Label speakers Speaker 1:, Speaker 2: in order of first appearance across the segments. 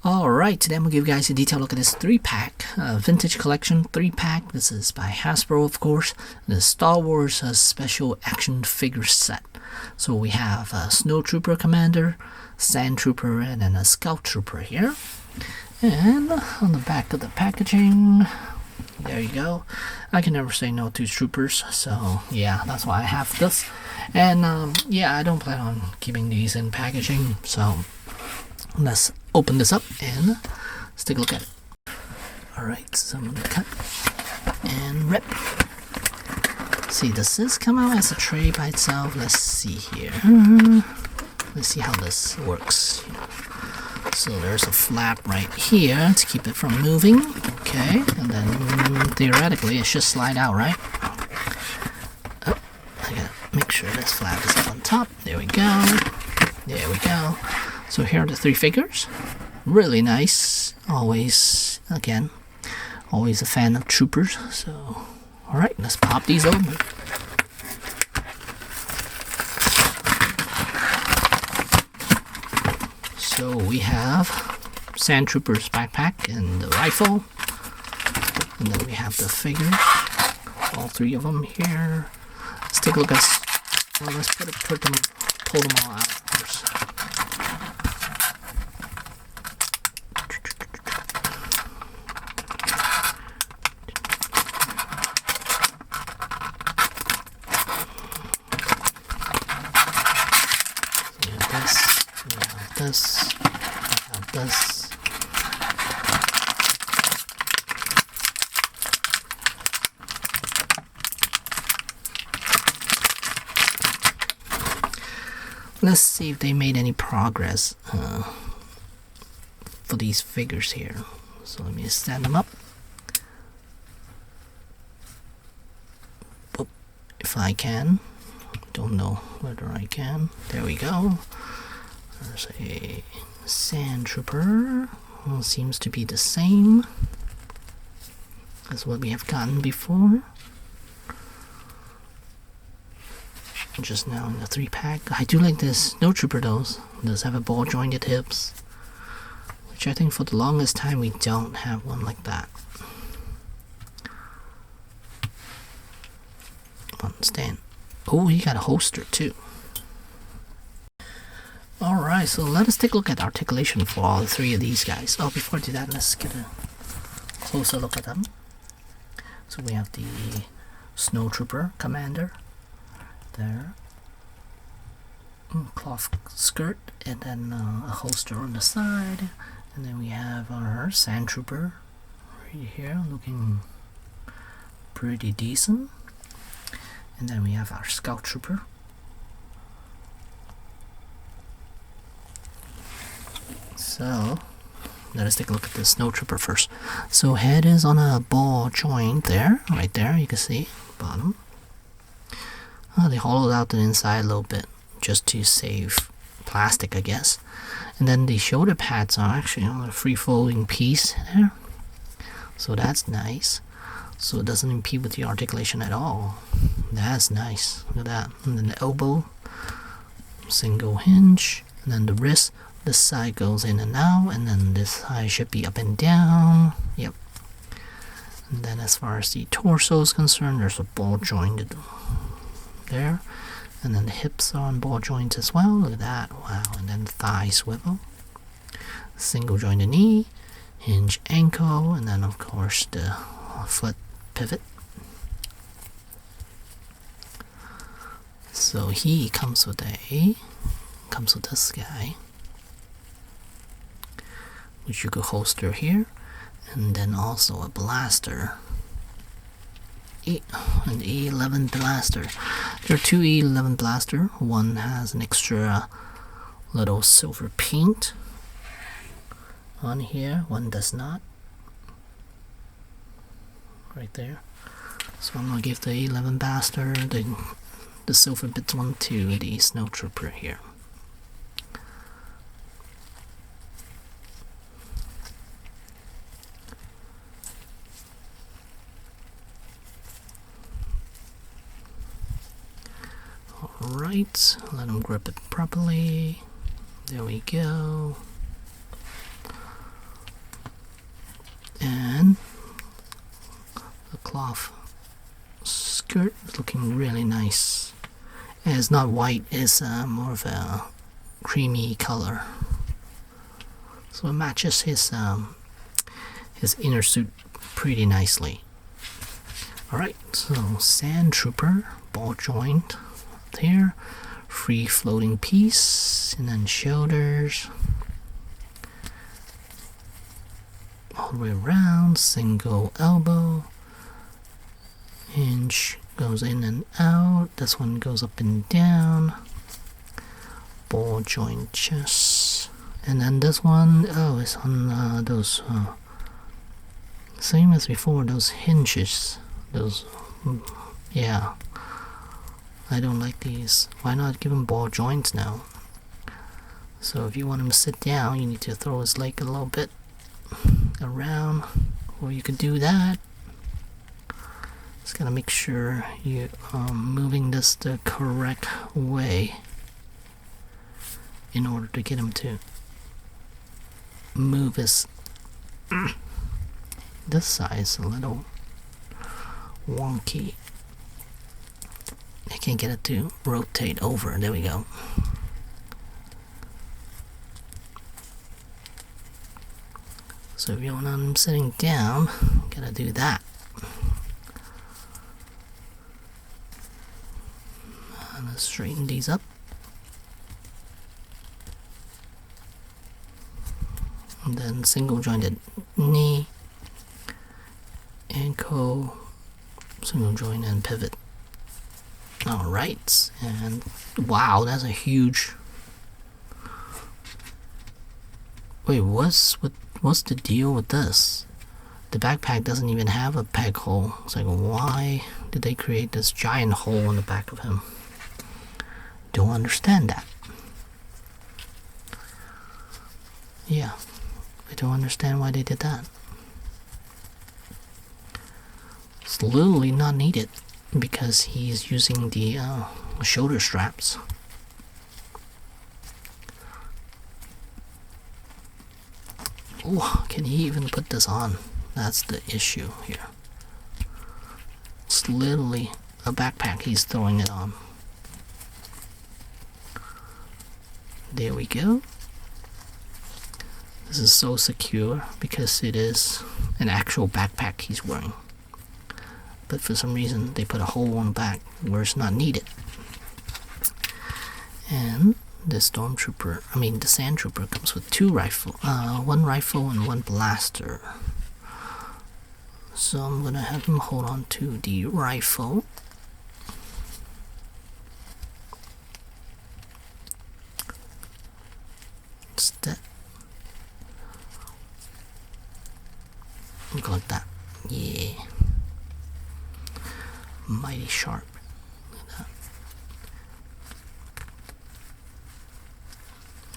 Speaker 1: Alright, today I'm going to give you guys a detailed look at this 3-pack, vintage collection 3-pack. This is by Hasbro, of course, the Star Wars special action figure set. So we have a Snowtrooper Commander, Sandtrooper, and then a Scout Trooper here. And on the back of the packaging, there you go. I can never say no to troopers, so yeah, that's why I have this. And yeah, I don't plan on keeping these in packaging, so let's open this up and let's take a look at it. Alright, so I'm gonna cut and rip. See, does this come out as a tray by itself? Let's see here. Let's see how this works. So there's a flap right here to keep it from moving. Okay, and then theoretically it should slide out, right? Oh, I gotta make sure this flap is up on top. There we go. There we go. So here are the 3 figures. Really nice. Always, again, always a fan of troopers. So, alright, let's pop these open. So we have Sandtrooper's backpack and the rifle. And then we have the figures. All 3 of them here. Let's take a look at, well, let's pull them all out first. This, I have this. Let's see if they made any progress for these figures here. So let me stand them up. If I can. Don't know whether I can. There we go. There's a Sandtrooper. Well, seems to be the same as what we have gotten before. Just now in the 3-pack. I do like this Snowtrooper though. It does have a ball jointed hips, which I think for the longest time we don't have one like that. Come on, stand. Oh, he got a holster too. Alright, so let us take a look at articulation for all 3 of these guys. Oh, before I do that, let's get a closer look at them. So we have the Snowtrooper Commander there. Cloth skirt and then a holster on the side. And then we have our Sandtrooper right here looking pretty decent. And then we have our Scout Trooper. So, let us take a look at the Snowtrooper first. So, head is on a ball joint there, right there, you can see, bottom. They hollowed out the inside a little bit, just to save plastic, I guess. And then the shoulder pads are actually on a free-folding piece there. So that's nice. So it doesn't impede with the articulation at all. That's nice, look at that. And then the elbow, single hinge, and then the wrist. This side goes in and out, and then this side should be up and down. Yep. And then as far as the torso is concerned, there's a ball jointed there. And then the hips are on ball joints as well. Look at that. Wow. And then the thigh swivel. Single jointed knee. Hinge ankle. And then of course the foot pivot. So he comes with this guy, which you could holster here, and then also a blaster, an E11 blaster. There are 2 E11 blaster. One has an extra little silver paint on here, one does not, right there. So I'm gonna give the E11 blaster the silver bits one to the Snowtrooper here. Alright, let him grip it properly. There we go. off skirt, looking really nice. And it's not white, it's more of a creamy color, so it matches his inner suit pretty nicely. Alright, so Sandtrooper, ball joint here, free floating piece, and then shoulders all the way around, single elbow, hinge goes in and out, this one goes up and down, ball joint chest, and then this one, oh, it's on those same as before, those hinges, those, yeah, I don't like these. Why not give him ball joints now? So if you want him to sit down, you need to throw his leg a little bit around, or you could do that. Just gotta make sure you're moving this the correct way in order to get him to move his this side is a little wonky. I can't get it to rotate over. There we go. So if you want him sitting down, gotta do that. And let's straighten these up. And then single jointed knee, ankle, single joint and pivot. Alright, and wow, that's a huge. Wait, what's the deal with this? The backpack doesn't even have a peg hole. It's like, why did they create this giant hole in the back of him? Don't understand that. Yeah, I don't understand why they did that. It's literally not needed because he's using the shoulder straps. Oh, can he even put this on? That's the issue here. It's literally a backpack he's throwing it on. There we go. This is so secure because it is an actual backpack he's wearing. But for some reason they put a hole on the back where it's not needed. And the Sandtrooper comes with two rifles, one rifle and one blaster. So I'm gonna have him hold on to the rifle. Step. Look like that. Yeah. Mighty sharp. Look at that.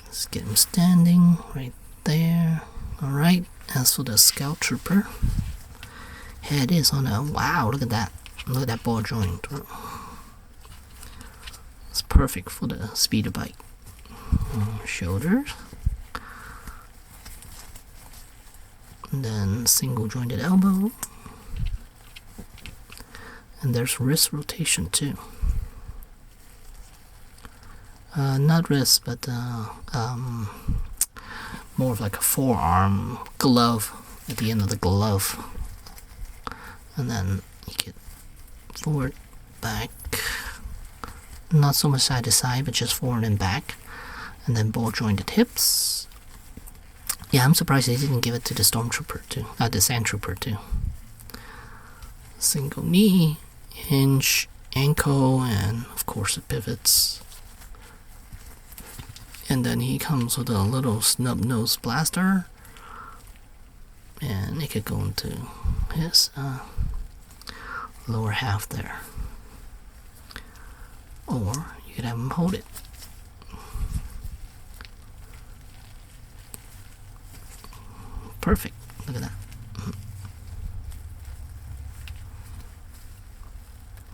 Speaker 1: Let's get him standing right there. Alright, as for the Scout Trooper, head is on a, wow, look at that. Look at that ball joint. It's perfect for the speeder bike. Shoulders. And then single jointed elbow. And there's wrist rotation too. Not wrist, but more of like a forearm glove at the end of the glove. And then you get forward, back. Not so much side to side, but just forward and back. And then ball jointed hips. Yeah, I'm surprised they didn't give it to the Stormtrooper too. The Sandtrooper too. Single knee, hinge, ankle, and of course it pivots. And then he comes with a little snub nose blaster, and it could go into his lower half there, or you could have him hold it. Perfect. Look at that.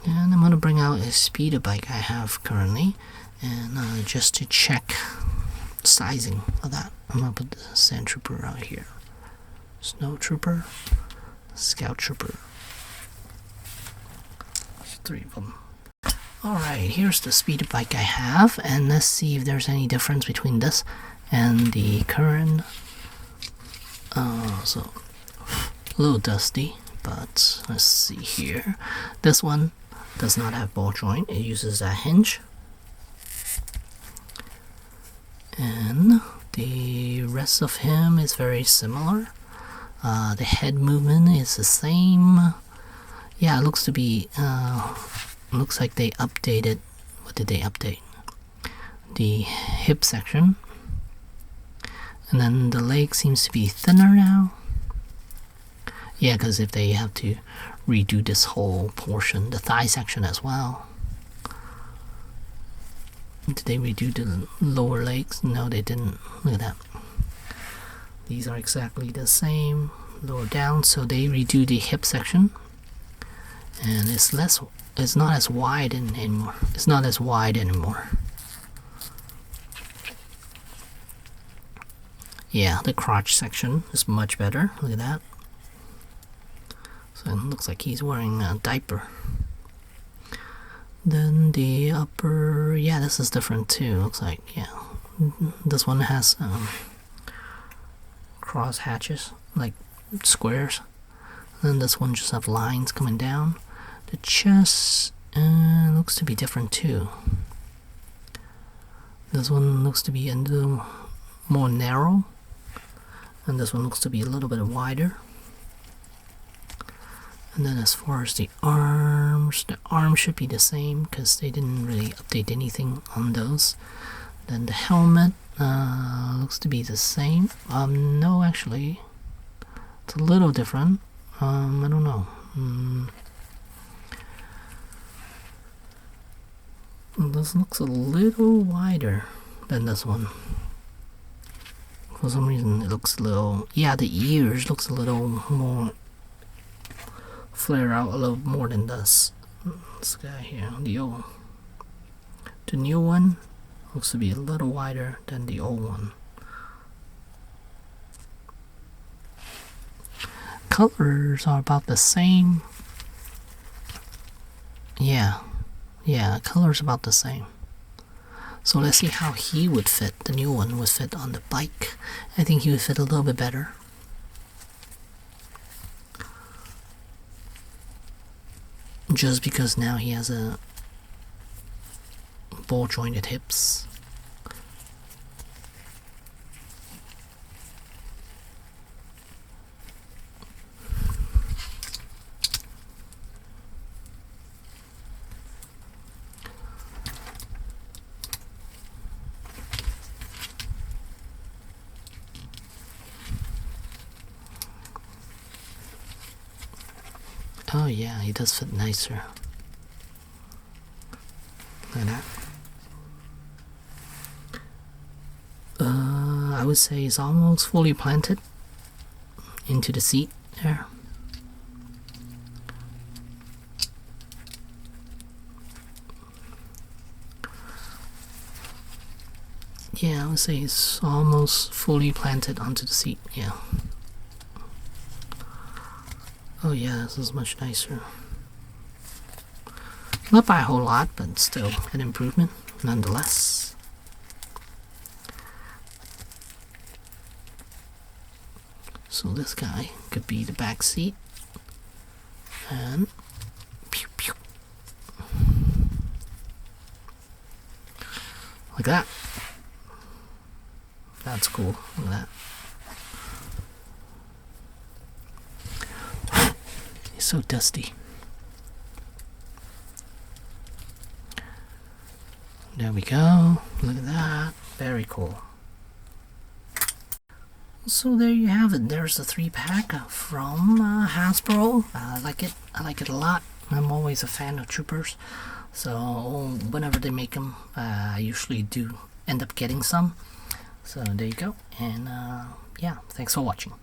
Speaker 1: And I'm going to bring out a speeder bike I have currently, and just to check sizing of that, I'm going to put the Sandtrooper out here. Snowtrooper, Scout Trooper. 3 of them. Alright, here's the speeder bike I have, and let's see if there's any difference between this and the current. So a little dusty, but let's see here. This one does not have ball joint, it uses a hinge. And the rest of him is very similar. The head movement is the same. Yeah, it looks to be, looks like they updated, what did they update? The hip section. And then the leg seems to be thinner now. Yeah, because if they have to redo this whole portion, the thigh section as well. Did they redo the lower legs? No, they didn't. Look at that. These are exactly the same, lower down, so they redo the hip section. And it's not as wide anymore. It's not as wide anymore. Yeah, the crotch section is much better. Look at that. So it looks like he's wearing a diaper. Then the upper, yeah, this is different too. Looks like, yeah, this one has cross hatches, like squares. Then this one just have lines coming down. The chest looks to be different too. This one looks to be a little more narrow, and this one looks to be a little bit wider. And then as far as the arms should be the same because they didn't really update anything on those. Then the helmet looks to be the same. No, actually, it's a little different. I don't know. This looks a little wider than this one. For some reason, it looks a little. Yeah, the ears looks a little more. Flare out a little more than this guy here. The new one looks to be a little wider than the old one. Colors are about the same. Yeah, colors about the same. So let's see how he would fit. The new one would fit on the bike. I think he would fit a little bit better. Just because now he has a ball jointed hips. Oh yeah, he does fit nicer. Look at that. I would say it's almost fully planted into the seat there. Yeah, I would say it's almost fully planted onto the seat, yeah. Oh yeah, this is much nicer. Not by a whole lot, but still an improvement nonetheless. So this guy could be the back seat. And pew pew. Like that. That's cool. Look at that. So dusty. There we go. Look at that. Very cool. So there you have it. There's the 3-pack from Hasbro. I like it. I like it a lot. I'm always a fan of troopers. So whenever they make them, I usually do end up getting some. So there you go. And yeah, thanks for watching.